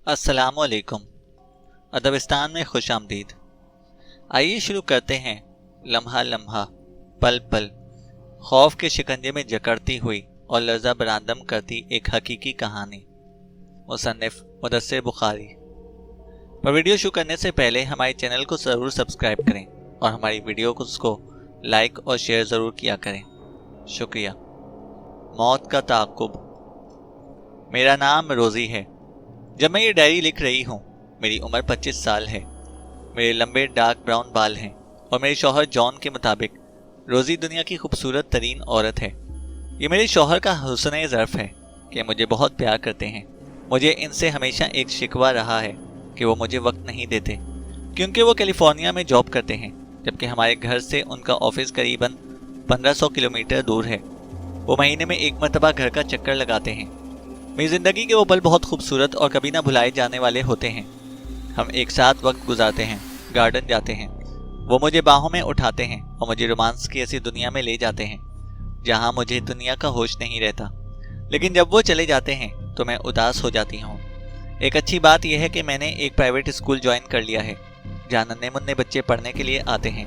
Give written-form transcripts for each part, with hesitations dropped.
अस्सलाम वालेकुम। अदबिस्तान में खुश आमदीद। आइए शुरू करते हैं लम्हा लम्हा, पल पल, खौफ के शिकंजे में जकड़ती हुई और लर्जा बरादम करती एक हकीकी कहानी। मुसन्निफ मुदस्सिर बुखारी। पर वीडियो शुरू करने से पहले हमारे चैनल को ज़रूर सब्सक्राइब करें और हमारी वीडियो को लाइक और शेयर ज़रूर किया करें। शुक्रिया। मौत का ताक़ुब। मेरा नाम रोज़ी है। जब मैं ये डायरी लिख रही हूँ मेरी उम्र 25 साल है। मेरे लंबे डार्क ब्राउन बाल हैं और मेरे शौहर जॉन के मुताबिक रोज़ी दुनिया की खूबसूरत तरीन औरत है। ये मेरे शौहर का हुस्न ज़र्फ़ है कि मुझे बहुत प्यार करते हैं। मुझे इनसे हमेशा एक शिकवा रहा है कि वो मुझे वक्त नहीं देते, क्योंकि वो कैलिफोर्निया में जॉब करते हैं, जबकि हमारे घर से उनका ऑफिस करीबन 1500 किलोमीटर दूर है। वो महीने में एक मरतबा घर का चक्कर लगाते हैं। मेरी ज़िंदगी के वो पल बहुत खूबसूरत और कभी ना भुलाए जाने वाले होते हैं। हम एक साथ वक्त गुजारते हैं, गार्डन जाते हैं, वो मुझे बाहों में उठाते हैं और मुझे रोमांस की ऐसी दुनिया में ले जाते हैं जहाँ मुझे दुनिया का होश नहीं रहता। लेकिन जब वो चले जाते हैं तो मैं उदास हो जाती हूँ। एक अच्छी बात यह है कि मैंने एक प्राइवेट स्कूल ज्वाइन कर लिया है जहाँ नन्हे मुन्ने बच्चे पढ़ने के लिए आते हैं।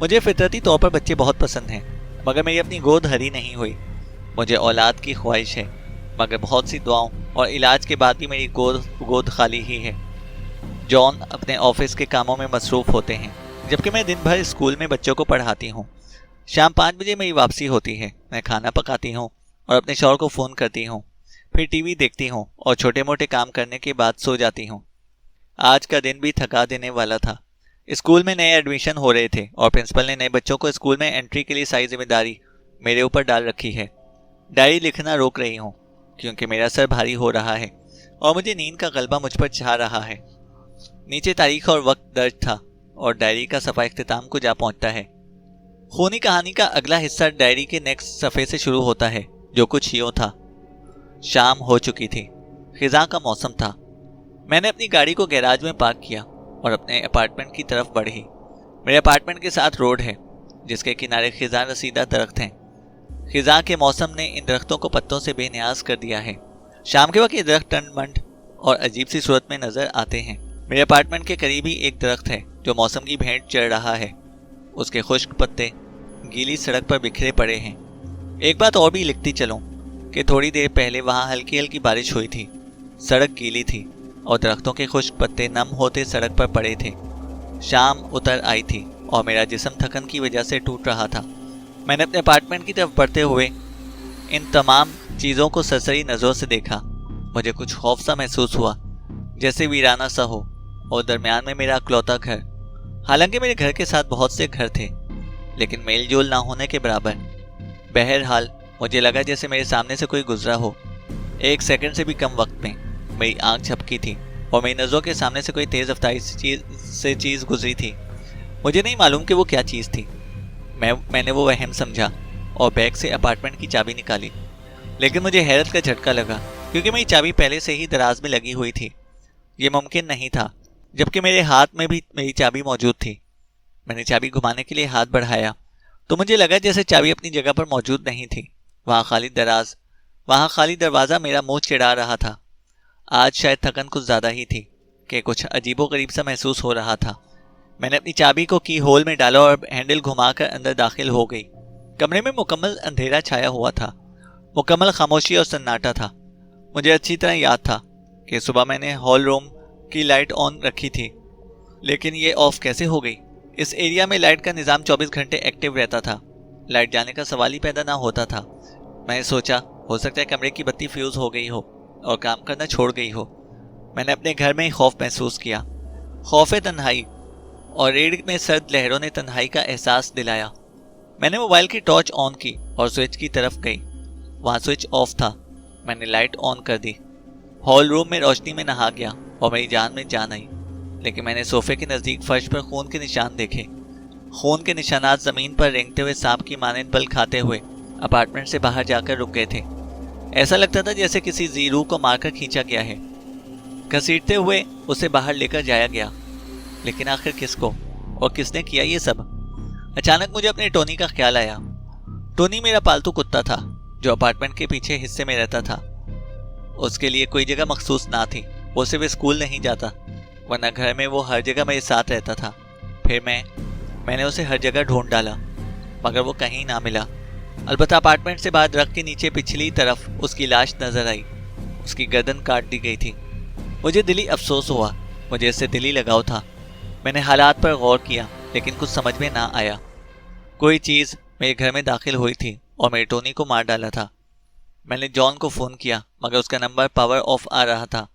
मुझे फितरती तौर पर बच्चे बहुत पसंद हैं, मगर मेरी अपनी गोद हरी नहीं हुई। मुझे औलाद की ख्वाहिश है, मगर बहुत सी दुआओं और इलाज के बाद भी मेरी गोद खाली ही है। जॉन अपने ऑफिस के कामों में मसरूफ़ होते हैं, जबकि मैं दिन भर स्कूल में बच्चों को पढ़ाती हूँ। शाम 5 बजे मेरी वापसी होती है। मैं खाना पकाती हूँ और अपने शौहर को फ़ोन करती हूँ, फिर टीवी देखती हूँ और छोटे मोटे काम करने के बाद सो जाती हूँ। आज का दिन भी थका देने वाला था। स्कूल में नए एडमिशन हो रहे थे और प्रिंसिपल ने नए बच्चों को स्कूल में एंट्री के लिए सारी जिम्मेदारी मेरे ऊपर डाल रखी है। डायरी लिखना रोक रही हूँ क्योंकि मेरा सर भारी हो रहा है और मुझे नींद का गलबा मुझ पर छा रहा है। नीचे तारीख और वक्त दर्ज था और डायरी का सफ़ा इख्तिताम को जा पहुंचता है। खूनी कहानी का अगला हिस्सा डायरी के नेक्स्ट सफ़े से शुरू होता है, जो कुछ यूँ था। शाम हो चुकी थी, खिज़ां का मौसम था। मैंने अपनी गाड़ी को गैराज में पार्क किया और अपने अपार्टमेंट की तरफ बढ़ी। मेरे अपार्टमेंट के साथ रोड है जिसके किनारे खिज़ां रसीदा दरख्त हैं। खिज़ां के मौसम ने इन दरख्तों को पत्तों से बेनियाज कर दिया है। शाम के वक्त ये दरख्त टनमंड और अजीब सी सूरत में नजर आते हैं। मेरे अपार्टमेंट के करीब ही एक दरख्त है जो मौसम की भेंट चढ़ रहा है। उसके खुश्क पत्ते गीली सड़क पर बिखरे पड़े हैं। एक बात और भी लिखती चलूं कि थोड़ी देर पहले वहाँ हल्की हल्की बारिश हुई थी। सड़क गीली थी और दरख्तों के खुश्क पत्ते नम होते सड़क पर पड़े थे। शाम उतर आई थी और मेरा जिस्म थकन की वजह से टूट रहा था। मैंने अपने अपार्टमेंट की तरफ बढ़ते हुए इन तमाम चीज़ों को सरसरी नज़रों से देखा। मुझे कुछ खौफ सा महसूस हुआ, जैसे वीराना सा हो, और दरमियान में मेरा इकलौता घर। हालांकि मेरे घर के साथ बहुत से घर थे, लेकिन मेल जोल ना होने के बराबर। बहरहाल मुझे लगा जैसे मेरे सामने से कोई गुजरा हो। 1 सेकंड से भी कम वक्त में मेरी आंख झपकी थी और मेरी नज़रों के सामने से कोई तेज़ रफ्तारी से चीज़ गुजरी थी। मुझे नहीं मालूम कि वो क्या चीज़ थी। मैंने वो वहम समझा और बैग से अपार्टमेंट की चाबी निकाली, लेकिन मुझे हैरत का झटका लगा क्योंकि मेरी चाबी पहले से ही दराज में लगी हुई थी। ये मुमकिन नहीं था, जबकि मेरे हाथ में भी मेरी चाबी मौजूद थी। मैंने चाबी घुमाने के लिए हाथ बढ़ाया तो मुझे लगा जैसे चाबी अपनी जगह पर मौजूद नहीं थी। वहाँ खाली दरवाज़ा मेरा मुँह चिढ़ा रहा था। आज शायद थकन कुछ ज़्यादा ही थी कि कुछ अजीबोगरीब सा महसूस हो रहा था। मैंने अपनी चाबी को की होल में डाला और हैंडल घुमाकर अंदर दाखिल हो गई। कमरे में मुकम्मल अंधेरा छाया हुआ था, मुकम्मल खामोशी और सन्नाटा था। मुझे अच्छी तरह याद था कि सुबह मैंने हॉल रूम की लाइट ऑन रखी थी, लेकिन ये ऑफ कैसे हो गई। इस एरिया में लाइट का निज़ाम 24 घंटे एक्टिव रहता था। लाइट जाने का सवाल ही पैदा ना होता था। मैंने सोचा हो सकता है कमरे की बत्ती फ्यूज़ हो गई हो और काम करना छोड़ गई हो। मैंने अपने घर में ही खौफ महसूस किया। खौफ तन्हाई और रेड में सर्द लहरों ने तन्हाई का एहसास दिलाया। मैंने मोबाइल की टॉर्च ऑन की और स्विच की तरफ गई। वहाँ स्विच ऑफ था। मैंने लाइट ऑन कर दी। हॉल रूम में रोशनी में नहा गया और मेरी जान में जान आई, लेकिन मैंने सोफे के नज़दीक फर्श पर खून के निशान देखे। खून के निशानात ज़मीन पर रेंगते हुए सांप की मानंद बल खाते हुए अपार्टमेंट से बाहर जाकर रुक गए थे। ऐसा लगता था जैसे किसी ज़ीरू को मारकर खींचा गया है। घसीटते हुए उसे बाहर लेकर जाया गया, लेकिन आखिर किसको और किसने किया ये सब। अचानक मुझे अपने टोनी का ख्याल आया। टोनी मेरा पालतू कुत्ता था जो अपार्टमेंट के पीछे हिस्से में रहता था। उसके लिए कोई जगह मखसूस ना थी। वो सिर्फ स्कूल नहीं जाता, वरना घर में वो हर जगह मेरे साथ रहता था। फिर मैंने उसे हर जगह ढूंढ डाला, मगर वो कहीं ना मिला। अलबत्ता अपार्टमेंट से बाहर दरख्त के नीचे पिछली तरफ उसकी लाश नजर आई। उसकी गर्दन काट दी गई थी। मुझे दिली अफसोस हुआ, मुझे इससे दिली लगाव था। मैंने हालात पर गौर किया, लेकिन कुछ समझ में ना आया। कोई चीज़ मेरे घर में दाखिल हुई थी और मेरे टोनी को मार डाला था। मैंने जॉन को फ़ोन किया, मगर उसका नंबर पावर ऑफ आ रहा था।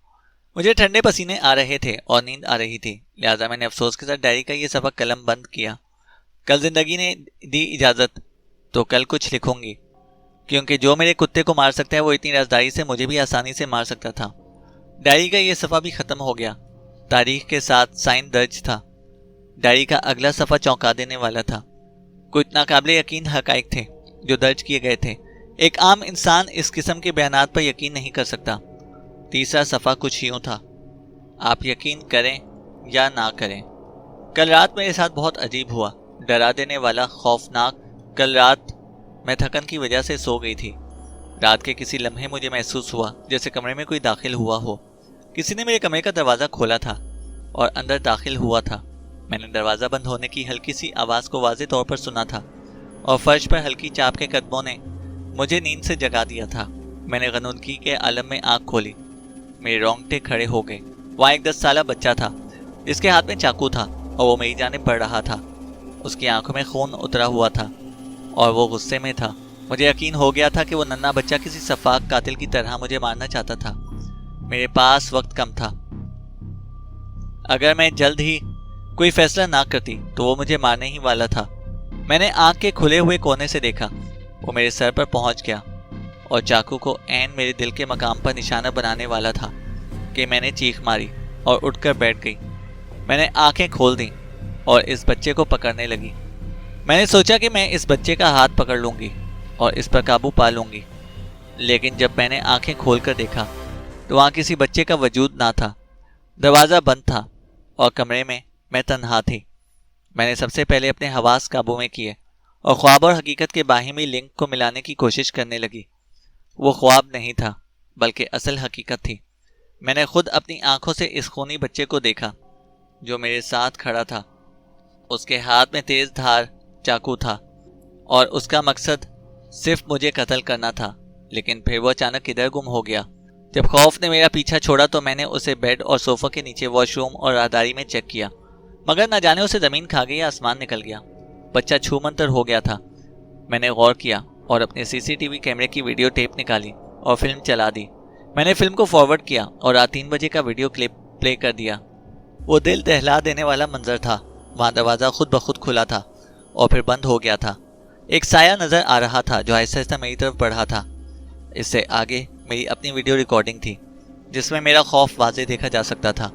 मुझे ठंडे पसीने आ रहे थे और नींद आ रही थी, लिहाजा मैंने अफसोस के साथ डायरी का ये सबक कलम बंद किया। कल जिंदगी ने दी इजाज़त तो कल कुछ लिखूंगी, क्योंकि जो मेरे कुत्ते को मार सकता है वो इतनी राजदारी से मुझे भी आसानी से मार सकता था। डायरी का ये सफ़ा भी ख़त्म हो गया। तारीख के साथ साइन दर्ज था। डायरी का अगला सफ़ा चौंका देने वाला था। कुछ नाकाबिले यकीन हक़ाइक़ थे जो दर्ज किए गए थे। एक आम इंसान इस किस्म के बयानात पर यकीन नहीं कर सकता। तीसरा सफ़ा कुछ यूँ था, आप यकीन करें या ना करें, कल रात मेरे साथ बहुत अजीब हुआ, डरा देने वाला, खौफनाक। कल रात मैं थकन की वजह से सो गई थी। रात के किसी लम्हे मुझे महसूस हुआ जैसे कमरे में कोई दाखिल हुआ हो। किसी ने मेरे कमरे का दरवाज़ा खोला था और अंदर दाखिल हुआ था। मैंने दरवाज़ा बंद होने की हल्की सी आवाज़ को वाज़े तौर पर सुना था और फर्श पर हल्की चाप के कदमों ने मुझे नींद से जगा दिया था। मैंने गनुदगी के आलम में आँख खोली। मेरे रोंगटे खड़े हो गए। वहाँ एक 10 साला बच्चा था जिसके हाथ में चाकू था और वो मेरी जानिब बढ़ रहा था। उसकी आंखों में खून उतरा हुआ था और वो गुस्से में था। मुझे यकीन हो गया था कि वो नन्हा बच्चा किसी सफाक कातिल की तरह मुझे मारना चाहता था। मेरे पास वक्त कम था। अगर मैं जल्द ही कोई फैसला ना करती तो वो मुझे मारने ही वाला था। मैंने आंख के खुले हुए कोने से देखा। वो मेरे सर पर पहुंच गया और चाकू को ऐन मेरे दिल के मकाम पर निशाना बनाने वाला था कि मैंने चीख मारी और उठकर बैठ गई। मैंने आंखें खोल दी और इस बच्चे को पकड़ने लगी। मैंने सोचा कि मैं इस बच्चे का हाथ पकड़ लूँगी और इस पर काबू पा लूँगी, लेकिन जब मैंने आंखें खोलकर देखा तो वहाँ किसी बच्चे का वजूद ना था। दरवाज़ा बंद था और कमरे में मैं तन्हा थी। मैंने सबसे पहले अपने हवास काबू में किए और ख्वाब और हकीकत के बाहिमी लिंक को मिलाने की कोशिश करने लगी। वो ख्वाब नहीं था बल्कि असल हकीकत थी। मैंने खुद अपनी आंखों से इस खूनी बच्चे को देखा जो मेरे साथ खड़ा था। उसके हाथ में तेज धार चाकू था और उसका मकसद सिर्फ मुझे कत्ल करना था। लेकिन फिर वो अचानक किधर गुम हो गया। जब खौफ ने मेरा पीछा छोड़ा तो मैंने उसे बेड और सोफा के नीचे, वॉशरूम और राहदारी में चेक किया, मगर न जाने उसे ज़मीन खा गई या आसमान निकल गया। बच्चा छूमंतर हो गया था। मैंने गौर किया और अपने सीसीटीवी कैमरे की वीडियो टेप निकाली और फिल्म चला दी। मैंने फिल्म को फॉरवर्ड किया और रात 3 बजे का वीडियो क्लिप प्ले कर दिया। वो दिल दहला देने वाला मंजर था। वहाँ दरवाज़ा खुद ब खुद खुला था और फिर बंद हो गया था। एक साया नज़र आ रहा था जो आहिस्ता आहिस्ता मेरी तरफ बढ़ा था। इससे आगे मेरी अपनी वीडियो रिकॉर्डिंग थी जिसमें मेरा खौफ वाज़े देखा जा सकता था।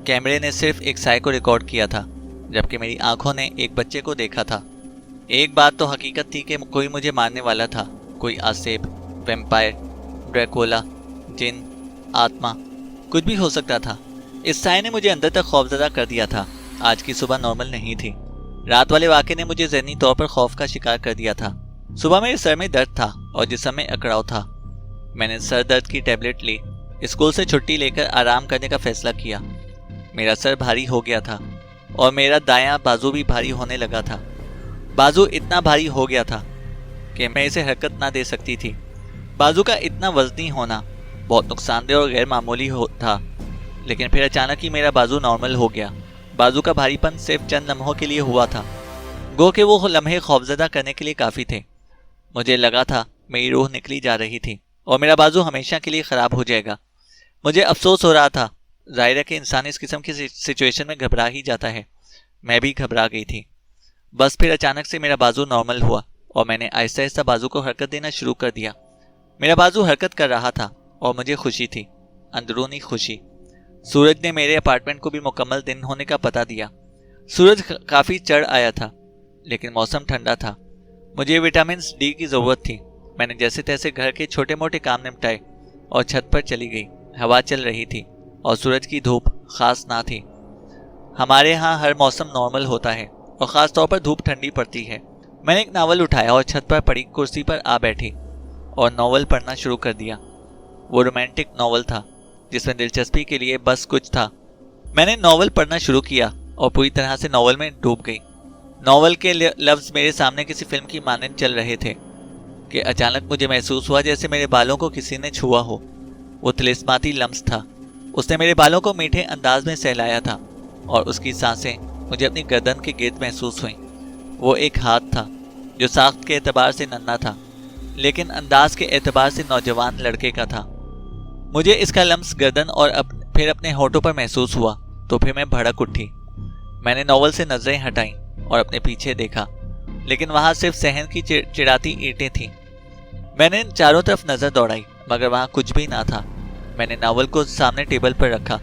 कैमरे ने सिर्फ एक साए को रिकॉर्ड किया था, जबकि मेरी आंखों ने एक बच्चे को देखा था। एक बात तो हकीकत थी कि कोई मुझे मारने वाला था। कोई आसेब, वैम्पायर, ड्रैकुला, जिन, आत्मा, कुछ भी हो सकता था। इस साए ने मुझे अंदर तक खौफजदा कर दिया था। आज की सुबह नॉर्मल नहीं थी। रात वाले वाक़े ने मुझे ज़हनी तौर पर खौफ का शिकार कर दिया था। सुबह मेरे सर में दर्द था और जिस्म में अकड़ाव था। मैंने सर दर्द की टैबलेट ली। स्कूल से छुट्टी लेकर आराम करने का फैसला किया। मेरा सर भारी हो गया था और मेरा दायां बाजू भी भारी होने लगा था। बाजू इतना भारी हो गया था कि मैं इसे हरकत ना दे सकती थी। बाजू का इतना वज़नी होना बहुत नुकसानदेह और गैर मामूली था। लेकिन फिर अचानक ही मेरा बाजू नॉर्मल हो गया। बाजू का भारीपन सिर्फ चंद लम्हों के लिए हुआ था, गो कि वो लम्हे खौफजदा करने के लिए काफ़ी थे। मुझे लगा था मेरी रूह निकली जा रही थी और मेरा बाजू हमेशा के लिए ख़राब हो जाएगा। मुझे अफसोस हो रहा था। ज़ाहिर है कि इंसान इस किस्म की सिचुएशन में घबरा ही जाता है। मैं भी घबरा गई थी। बस फिर अचानक से मेरा बाजू नॉर्मल हुआ और मैंने आहिस्ता आहिस्ता बाजू को हरकत देना शुरू कर दिया। मेरा बाजू हरकत कर रहा था और मुझे खुशी थी, अंदरूनी खुशी। सूरज ने मेरे अपार्टमेंट को भी मुकम्मल दिन होने का पता दिया। सूरज काफ़ी चढ़ आया था, लेकिन मौसम ठंडा था। मुझे विटामिन डी की ज़रूरत थी। मैंने जैसे तैसे घर के छोटे मोटे काम निपटाए और छत पर चली गई। हवा चल रही थी और सूरज की धूप खास ना थी। हमारे यहाँ हर मौसम नॉर्मल होता है और ख़ास तौर पर धूप ठंडी पड़ती है। मैंने एक नावल उठाया और छत पर पड़ी कुर्सी पर आ बैठी और नावल पढ़ना शुरू कर दिया। वो रोमांटिक नावल था। जिसमें दिलचस्पी के लिए बस कुछ था। मैंने नॉवल पढ़ना शुरू किया और पूरी तरह से नॉवल में डूब गई। नॉवल के लफ्ज मेरे सामने किसी फिल्म की मानंद चल रहे थे कि अचानक मुझे महसूस हुआ जैसे मेरे बालों को किसी ने छुआ हो। वो तिलिस्माती लम्स था। उसने मेरे बालों को मीठे अंदाज में सहलाया था और उसकी सांसें मुझे अपनी गर्दन के गिर्द महसूस हुईं। वो एक हाथ था जो साख्त के एतबार से नन्हा था, लेकिन अंदाज के एतबार से नौजवान लड़के का था। मुझे इसका लम्स गर्दन और फिर अपने होठों पर महसूस हुआ तो फिर मैं भड़क उठी। मैंने नॉवल से नजरें हटाईं और अपने पीछे देखा, लेकिन वहां सिर्फ सहन की चिड़ाती ईंटें थीं। मैंने चारों तरफ नजर दौड़ाई मगर वहां कुछ भी ना था। मैंने नॉवल को सामने टेबल पर रखा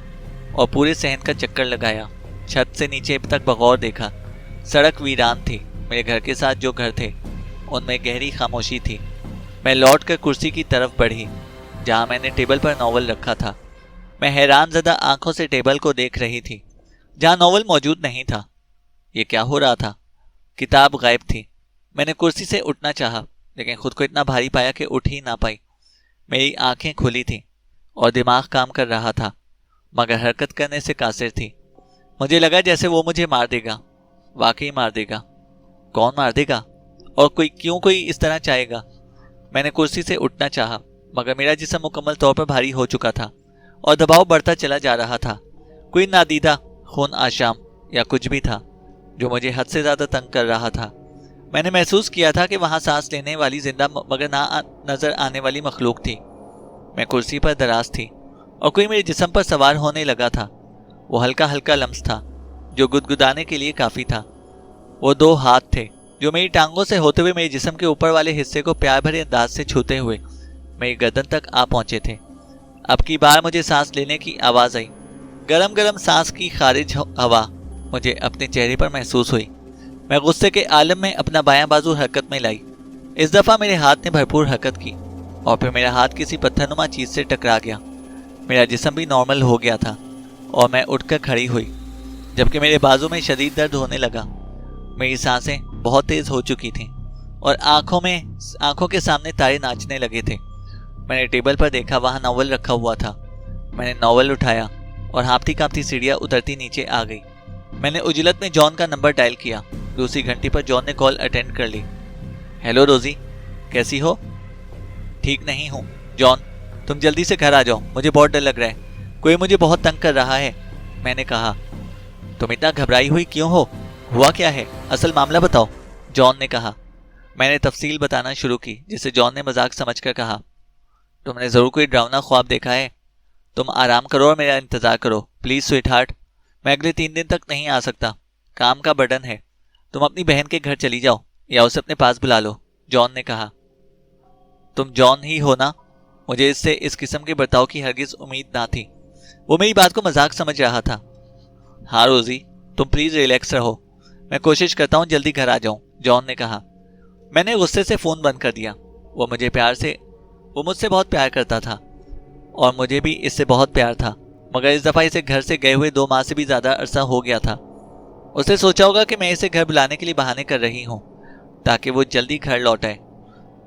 और पूरे सहन का चक्कर लगाया। छत से नीचे तक बगौर देखा। सड़क वीरान थी। मेरे घर के साथ जो घर थे उनमें गहरी खामोशी थी। मैं लौटकर कुर्सी की तरफ बढ़ी जहां मैंने टेबल पर नॉवल रखा था। मैं हैरान ज़दा आंखों से टेबल को देख रही थी जहां नॉवल मौजूद नहीं था। ये क्या हो रहा था? किताब गायब थी। मैंने कुर्सी से उठना चाहा, लेकिन खुद को इतना भारी पाया कि उठ ही ना पाई। मेरी आंखें खुली थीं और दिमाग काम कर रहा था, मगर हरकत करने से कासिर थी। मुझे लगा जैसे वो मुझे मार देगा। वाकई मार देगा। कौन मार देगा? और कोई इस तरह चाहेगा? मैंने कुर्सी से उठना चाहा, मगर मेरा जिस्म मुकम्मल तौर पर भारी हो चुका था और दबाव बढ़ता चला जा रहा था। कोई नादीदा खून आशाम या कुछ भी था जो मुझे हद से ज़्यादा तंग कर रहा था। मैंने महसूस किया था कि वहाँ सांस लेने वाली जिंदा मगर ना नजर आने वाली मखलूक थी। मैं कुर्सी पर दराज थी और कोई मेरे जिस्म पर सवार होने लगा था। वो हल्का हल्का लम्स था जो गुदगुदाने के लिए काफ़ी था। वो दो हाथ थे जो मेरी टांगों से होते हुए मेरे जिस्म के ऊपर वाले हिस्से को प्यार भरे अंदाज से छूते हुए मेरी गर्दन तक आ पहुंचे थे। अब की बार मुझे सांस लेने की आवाज़ आई। गरम गरम सांस की खारिज हवा मुझे अपने चेहरे पर महसूस हुई। मैं गुस्से के आलम में अपना बायां बाजू हरकत में लाई। इस दफ़ा मेरे हाथ ने भरपूर हरकत की और फिर मेरा हाथ किसी पत्थरनुमा चीज़ से टकरा गया। मेरा जिस्म भी नॉर्मल हो गया था और मैं उठकर खड़ी हुई, जबकि मेरे बाजू में शदीद दर्द होने लगा। मेरी सांसें बहुत तेज़ हो चुकी थीं और आंखों के सामने तारे नाचने लगे थे। मैंने टेबल पर देखा, वहाँ नॉवल रखा हुआ था। मैंने नॉवल उठाया और हाँफती कांपती सीढ़ियाँ उतरती नीचे आ गई। मैंने उजलत में जॉन का नंबर डायल किया। दूसरी घंटी पर जॉन ने कॉल अटेंड कर ली। हेलो रोजी, कैसी हो? ठीक नहीं हूँ। जॉन, तुम जल्दी से घर आ जाओ, मुझे बहुत डर लग रहा है। कोई मुझे बहुत तंग कर रहा है। मैंने कहा। तुम इतना घबराई हुई क्यों हो? हुआ क्या है? असल मामला बताओ, जॉन ने कहा। मैंने तफसील बताना शुरू की, जिसे जॉन ने मजाक समझकर कहा, तुमने ज़रूर कोई डरावना ख्वाब देखा है। तुम आराम करो और मेरा इंतज़ार करो प्लीज़ स्वीट हार्ट। मैं अगले 3 दिन तक नहीं आ सकता, काम का बर्डन है। तुम अपनी बहन के घर चली जाओ या उसे अपने पास बुला लो, जॉन ने कहा। तुम जॉन ही हो ना? मुझे इससे इस किस्म के बर्ताव की हरगिज उम्मीद ना थी। वो मेरी बात को मजाक समझ रहा था। हाँ रोजी, तुम प्लीज़ रिलैक्स रहो। मैं कोशिश करता हूँ जल्दी घर आ जाऊँ, जॉन ने कहा। मैंने गुस्से से फ़ोन बंद कर दिया। वो मुझसे बहुत प्यार करता था और मुझे भी इससे बहुत प्यार था, मगर इस दफ़ा इसे घर से गए हुए 2 माह से भी ज़्यादा अरसा हो गया था। उसने सोचा होगा कि मैं इसे घर बुलाने के लिए बहाने कर रही हूँ ताकि वो जल्दी घर लौट आए,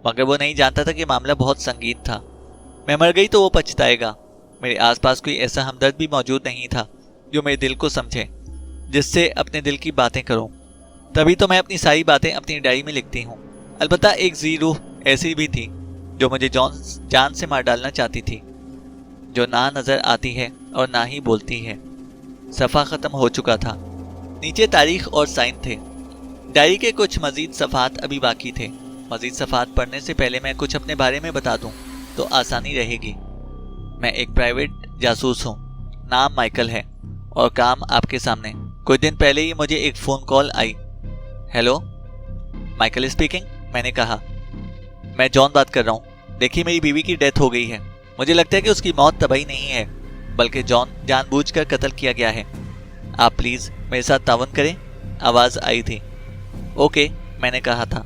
मगर वो नहीं जानता था कि मामला बहुत संगीन था। मैं मर गई तो वो पछताएगा। मेरे आसपास कोई ऐसा हमदर्द भी मौजूद नहीं था जो मेरे दिल को समझे, जिससे अपने दिल की बातें करूं। तभी तो मैं अपनी सारी बातें अपनी डायरी में लिखती हूँ। अलबत्ता एक ज़ीरो ऐसी भी थी जो मुझे जान से मार डालना चाहती थी, जो ना नज़र आती है और ना ही बोलती है। सफ़ा ख़त्म हो चुका था। नीचे तारीख और साइन थे। डायरी के कुछ मज़ीद सफ़ात अभी बाकी थे। मज़ीद सफ़ात पढ़ने से पहले मैं कुछ अपने बारे में बता दूं तो आसानी रहेगी। मैं एक प्राइवेट जासूस हूँ, नाम माइकल है और काम आपके सामने। कुछ दिन पहले ही मुझे एक फ़ोन कॉल आई। हेलो, माइकल स्पीकिंग, मैंने कहा। मैं जॉन बात कर रहा हूँ। देखिए, मेरी बीवी की डेथ हो गई है। मुझे लगता है कि उसकी मौत तबाही नहीं है, बल्कि जॉन जानबूझकर कत्ल किया गया है। आप प्लीज़ मेरे साथ तावन करें। आवाज़ आई थी। ओके, मैंने कहा था।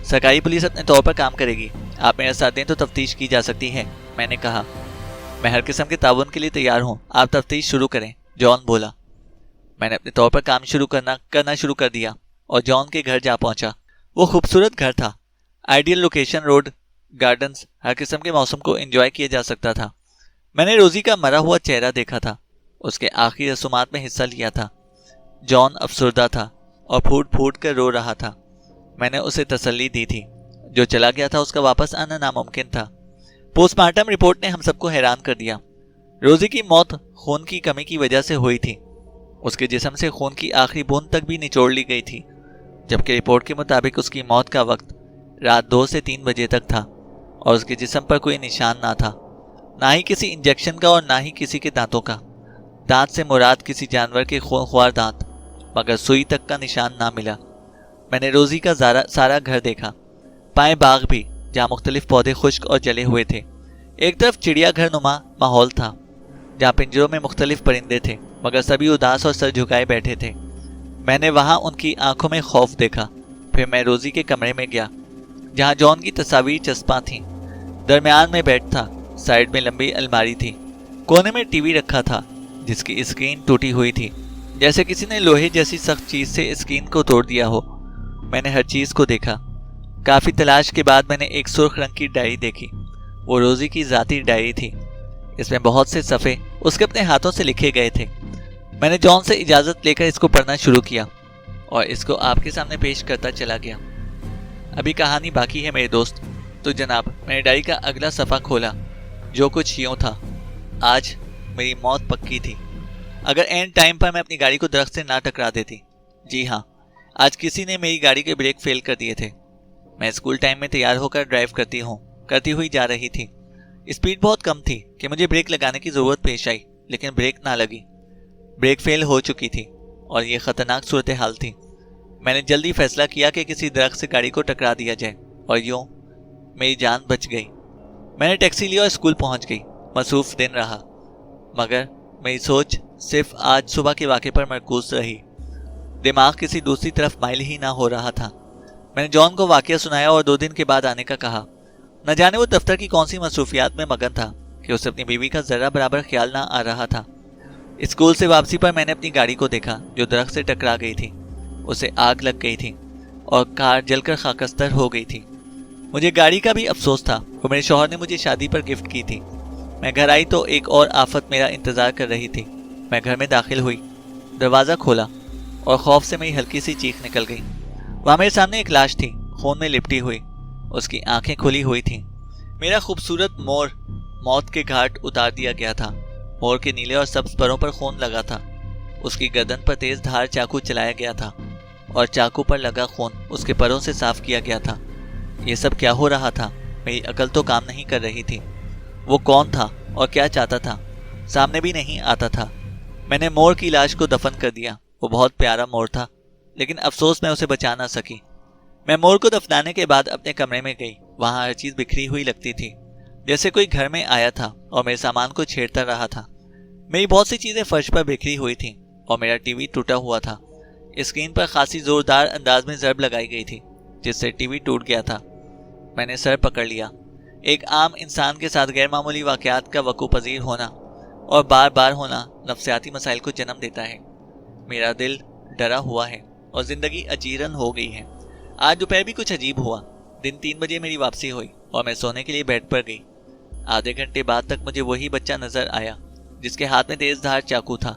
सरकारी पुलिस अपने तौर पर काम करेगी। आप मेरा साथ दें तो तफ्तीश की जा सकती है, मैंने कहा। मैं हर किस्म के ताउन के लिए तैयार हूँ, आप तफ्तीश शुरू करें, जॉन बोला। मैंने अपने तौर पर काम करना शुरू कर दिया और जॉन के घर जा पहुंचा। वो खूबसूरत घर था। आइडियल लोकेशन, रोड, गार्डन्स, हर किस्म के मौसम को एंजॉय किया जा सकता था। میں نے روزی کا مرا ہوا چہرہ دیکھا تھا، اس کے آخری رسومات میں حصہ لیا تھا۔ جان افسردہ تھا اور پھوٹ پھوٹ کر رو رہا تھا۔ میں نے اسے تسلی دی تھی، جو چلا گیا تھا اس کا واپس آنا ناممکن تھا۔ پوسٹ مارٹم رپورٹ نے ہم سب کو حیران کر دیا۔ روزی کی موت خون کی کمی کی وجہ سے ہوئی تھی۔ اس کے جسم سے خون کی آخری بوند تک بھی نچوڑ لی گئی تھی، جبکہ رپورٹ کے مطابق اس کی موت کا وقت رات 2 سے 3 بجے تک تھا اور اس کے جسم پر کوئی نشان نہ تھا، نہ ہی کسی انجیکشن کا اور نہ ہی کسی کے دانتوں کا۔ دانت سے مراد کسی جانور کے خونخوار دانت، مگر سوئی تک کا نشان نہ ملا۔ میں نے روزی کا سارا گھر دیکھا، پائے باغ بھی، جہاں مختلف پودے خشک اور جلے ہوئے تھے۔ ایک طرف چڑیا گھر نما ماحول تھا، جہاں پنجروں میں مختلف پرندے تھے، مگر سبھی اداس اور سر جھکائے بیٹھے تھے۔ میں نے وہاں ان کی آنکھوں میں خوف دیکھا۔ پھر میں روزی کے کمرے میں گیا، جہاں جان کی تصاویر چسپاں تھیں۔ درمیان میں بیڈ تھا، سائیڈ میں لمبی الماری تھی، کونے میں ٹی وی رکھا تھا جس کی اسکرین ٹوٹی ہوئی تھی، جیسے کسی نے لوہے جیسی سخت چیز سے اسکرین کو توڑ دیا ہو۔ میں نے ہر چیز کو دیکھا۔ کافی تلاش کے بعد میں نے ایک سرخ رنگ کی ڈائری دیکھی۔ وہ روزی کی ذاتی ڈائری تھی۔ اس میں بہت سے صفحے اس کے اپنے ہاتھوں سے لکھے گئے تھے۔ میں نے جان سے اجازت لے کر اس کو پڑھنا شروع کیا اور اس کو آپ کے سامنے پیش کرتا چلا گیا۔ ابھی کہانی باقی ہے میرے دوست۔ تو جناب، میں نے ڈائری کا اگلا صفحہ کھولا، جو کچھ یوں تھا: آج میری موت پکی تھی۔ اگر اینڈ ٹائم پر میں اپنی گاڑی کو درخت سے نہ ٹکرا دیتی۔ جی ہاں، آج کسی نے میری گاڑی کے بریک فیل کر دیے تھے۔ میں اسکول ٹائم میں تیار ہو کر ڈرائیو کرتی ہوئی جا رہی تھی۔ اسپیڈ بہت کم تھی کہ مجھے بریک لگانے کی ضرورت پیش آئی، لیکن بریک نہ لگی۔ بریک فیل ہو چکی تھی اور یہ خطرناک صورتحال تھی۔ میں نے جلدی فیصلہ کیا کہ کسی درخت سے گاڑی کو ٹکرا دیا جائے، اور یوں میری جان بچ گئی۔ میں نے ٹیکسی لی اور اسکول پہنچ گئی۔ مصروف دن رہا، مگر میری سوچ صرف آج صبح کے واقعے پر مرکوز رہی۔ دماغ کسی دوسری طرف مائل ہی نہ ہو رہا تھا۔ میں نے جان کو واقعہ سنایا اور 2 دن کے بعد آنے کا کہا۔ نہ جانے وہ دفتر کی کون سی مصروفیات میں مگن تھا کہ اسے اپنی بیوی کا ذرہ برابر خیال نہ آ رہا تھا۔ اسکول سے واپسی پر میں نے اپنی گاڑی کو دیکھا جو درخت سے ٹکرا گئی تھی۔ اسے آگ لگ گئی تھی اور کار جل کر خاکستر ہو گئی تھی۔ مجھے گاڑی کا بھی افسوس تھا، وہ میرے شوہر نے مجھے شادی پر گفٹ کی تھی۔ میں گھر آئی تو ایک اور آفت میرا انتظار کر رہی تھی۔ میں گھر میں داخل ہوئی، دروازہ کھولا اور خوف سے میری ہلکی سی چیخ نکل گئی۔ وہاں میرے سامنے ایک لاش تھی، خون میں لپٹی ہوئی۔ اس کی آنکھیں کھلی ہوئی تھیں۔ میرا خوبصورت مور موت کے گھاٹ اتار دیا گیا تھا۔ مور کے نیلے اور سبز پروں پر خون لگا تھا۔ اس کی گردن پر تیز دھار چاقو چلایا گیا تھا اور چاقو پر لگا خون اس کے پروں سے صاف کیا گیا تھا۔ یہ سب کیا ہو رہا تھا؟ میری عقل تو کام نہیں کر رہی تھی۔ وہ کون تھا اور کیا چاہتا تھا؟ سامنے بھی نہیں آتا تھا۔ میں نے مور کی لاش کو دفن کر دیا۔ وہ بہت پیارا مور تھا، لیکن افسوس میں اسے بچا نہ سکی۔ میں مور کو دفنانے کے بعد اپنے کمرے میں گئی۔ وہاں ہر چیز بکھری ہوئی لگتی تھی، جیسے کوئی گھر میں آیا تھا اور میرے سامان کو چھیڑتا رہا تھا۔ میری بہت سی چیزیں فرش پر بکھری ہوئی تھیں اور میرا ٹی وی ٹوٹا ہوا تھا۔ اسکرین پر خاصی زوردار انداز میں ضرب لگائی گئی تھی، جس سے ٹی وی ٹوٹ گیا تھا۔ میں نے سر پکڑ لیا۔ ایک عام انسان کے ساتھ غیر معمولی واقعات کا وقوع پذیر ہونا اور بار بار ہونا نفسیاتی مسائل کو جنم دیتا ہے۔ میرا دل ڈرا ہوا ہے اور زندگی اجیرن ہو گئی ہے۔ آج دوپہر بھی کچھ عجیب ہوا۔ دن 3 بجے میری واپسی ہوئی اور میں سونے کے لیے بیڈ پر گئی۔ آدھے گھنٹے بعد تک مجھے وہی بچہ نظر آیا جس کے ہاتھ میں تیز دھار چاقو تھا،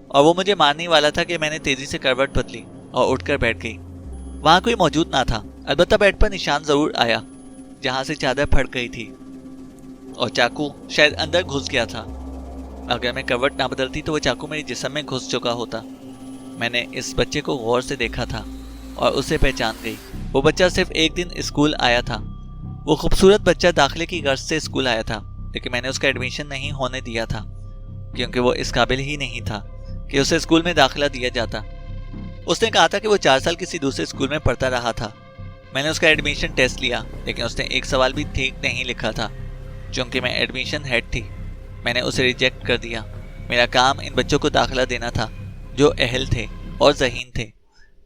اور وہ مجھے مارنے والا تھا کہ میں نے تیزی سے کروٹ بدلی اور اٹھ کر بیٹھ گئی۔ وہاں کوئی موجود نہ تھا، البتہ بیڈ پر نشان ضرور آیا جہاں سے چادر پھٹ گئی تھی اور چاقو شاید اندر گھس گیا تھا۔ اگر میں کروٹ نہ بدلتی تو وہ چاقو میرے جسم میں گھس چکا ہوتا۔ میں نے اس بچے کو غور سے دیکھا تھا اور اسے پہچان گئی۔ وہ بچہ صرف ایک دن اسکول آیا تھا۔ وہ خوبصورت بچہ داخلے کی غرض سے اسکول آیا تھا، لیکن میں نے اس کا ایڈمیشن نہیں ہونے دیا تھا، کیونکہ وہ اس قابل ہی نہیں تھا کہ اسے اسکول میں داخلہ دیا جاتا۔ اس نے کہا تھا کہ وہ 4 سال کسی دوسرے اسکول میں پڑھتا رہا تھا۔ میں نے اس کا ایڈمیشن ٹیسٹ لیا، لیکن اس نے ایک سوال بھی ٹھیک نہیں لکھا تھا۔ چونکہ میں ایڈمیشن ہیڈ تھی، میں نے اسے ریجیکٹ کر دیا۔ میرا کام ان بچوں کو داخلہ دینا تھا جو اہل تھے اور ذہین تھے۔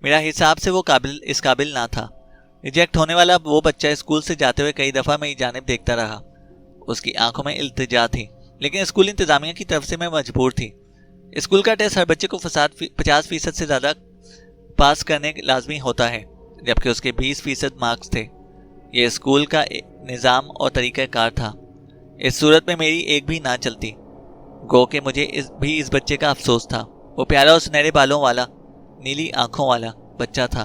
میرا حساب سے وہ اس قابل نہ تھا۔ ریجیکٹ ہونے والا وہ بچہ اسکول سے جاتے ہوئے کئی دفعہ میری جانب دیکھتا رہا۔ اس کی آنکھوں میں التجا تھی، لیکن اسکول انتظامیہ کی طرف سے میں مجبور تھی۔ اسکول کا ٹیسٹ ہر بچے کو 50% سے زیادہ پاس کرنے لازمی ہوتا ہے، جبکہ اس کے 20% مارکس تھے۔ یہ اسکول کا نظام اور طریقہ کار تھا۔ इस सूरत में मेरी एक भी ना चलती। गो कि मुझे इस बच्चे का अफसोस था। वो प्यारा और सुनहरे बालों वाला, नीली आंखों वाला बच्चा था।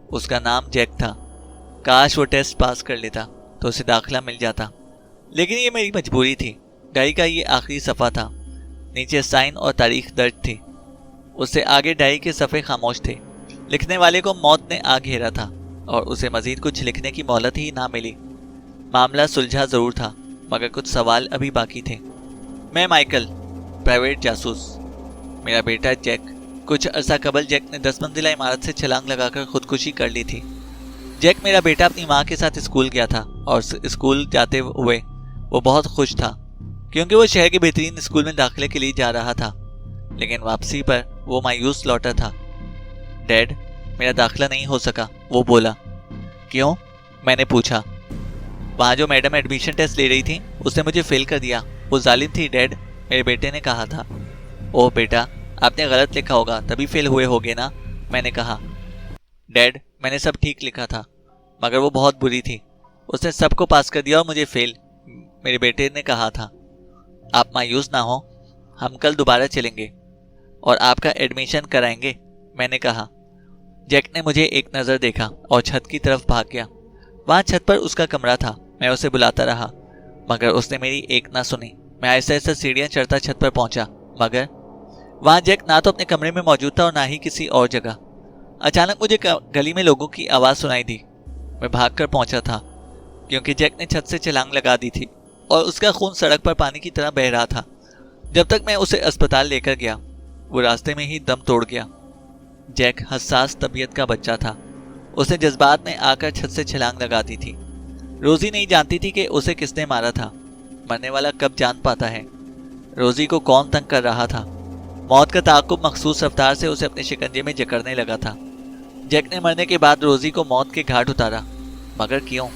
उसका नाम जैक था। काश वो टेस्ट पास कर लेता तो उसे दाखिला मिल जाता, लेकिन ये मेरी मजबूरी थी। डायरी का ये आखिरी सफ़ा था। नीचे साइन और तारीख दर्ज थी। उससे आगे डायरी के सफ़े खामोश थे। लिखने वाले को मौत ने आ घेरा था और उसे मजीद कुछ लिखने की मोहलत ही ना मिली। मामला सुलझा ज़रूर था, मगर कुछ सवाल अभी बाकी थे। मैं माइकल, प्राइवेट जासूस। मेरा बेटा जैक। कुछ अरसा कबल जैक ने 10 मंजिला इमारत से छलांग लगाकर खुदकुशी कर ली थी। जैक मेरा बेटा अपनी माँ के साथ स्कूल गया था और स्कूल जाते हुए वो बहुत खुश था, क्योंकि वो शहर के बेहतरीन स्कूल में दाखिले के लिए जा रहा था। लेकिन वापसी पर वो मायूस लौटा था। डैड, मेरा दाखिला नहीं हो सका, वो बोला। क्यों? मैंने पूछा। वहाँ जो मैडम एडमिशन टेस्ट ले रही थी उसने मुझे फेल कर दिया। वो जालिम थी डैड, मेरे बेटे ने कहा था। ओह बेटा, आपने गलत लिखा होगा तभी फेल हुए होगे ना, मैंने कहा। डैड, मैंने सब ठीक लिखा था, मगर वो बहुत बुरी थी। उसने सबको पास कर दिया और मुझे फेल, मेरे बेटे ने कहा था। आप मायूस ना हो, हम कल दोबारा चलेंगे और आपका एडमिशन कराएंगे, मैंने कहा। जैक ने मुझे एक नज़र देखा और छत की तरफ भाग गया। वहाँ छत पर उसका कमरा था। मैं उसे बुलाता रहा, मगर उसने मेरी एक ना सुनी। मैं ऐसे ऐसे सीढ़ियाँ चढ़ता छत पर पहुंचा, मगर वहाँ जैक ना तो अपने कमरे में मौजूद था और ना ही किसी और जगह। अचानक मुझे गली में लोगों की आवाज़ सुनाई दी। मैं भागकर पहुंचा था, क्योंकि जैक ने छत से छलांग लगा दी थी और उसका खून सड़क पर पानी की तरह बह रहा था। जब तक मैं उसे अस्पताल लेकर गया, वो रास्ते में ही दम तोड़ गया। जैक हसास तबीयत का बच्चा था। उसने जज्बात में आकर छत से छलांग लगा दी थी। रोजी नहीं जानती थी कि उसे किसने मारा था। मरने वाला कब जान पाता है रोजी को कौन तंग कर रहा था। मौत का ताक़ुब मखसूस रफ्तार से उसे अपने शिकंजे में जकड़ने लगा था। जैक ने मरने के बाद रोजी को मौत के घाट उतारा, मगर क्यों?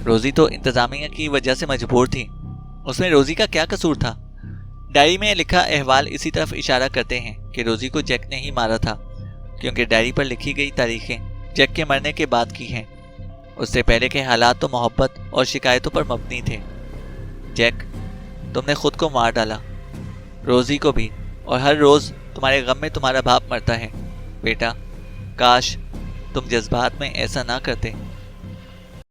रोजी तो इंतजामिया की वजह से मजबूर थी। उसमें रोजी का क्या कसूर था? डायरी में लिखा अहवाल इसी तरफ इशारा करते हैं कि रोजी को जैक ने ही मारा था, क्योंकि डायरी पर लिखी गई तारीखें जैक के मरने के बाद की हैं। उससे पहले के हालात तो मोहब्बत और शिकायतों पर मबनी थे। जैक, तुमने खुद को मार डाला, रोजी को भी, और हर रोज़ तुम्हारे गम में तुम्हारा बाप मरता है। बेटा, काश तुम जज्बात में ऐसा ना करते।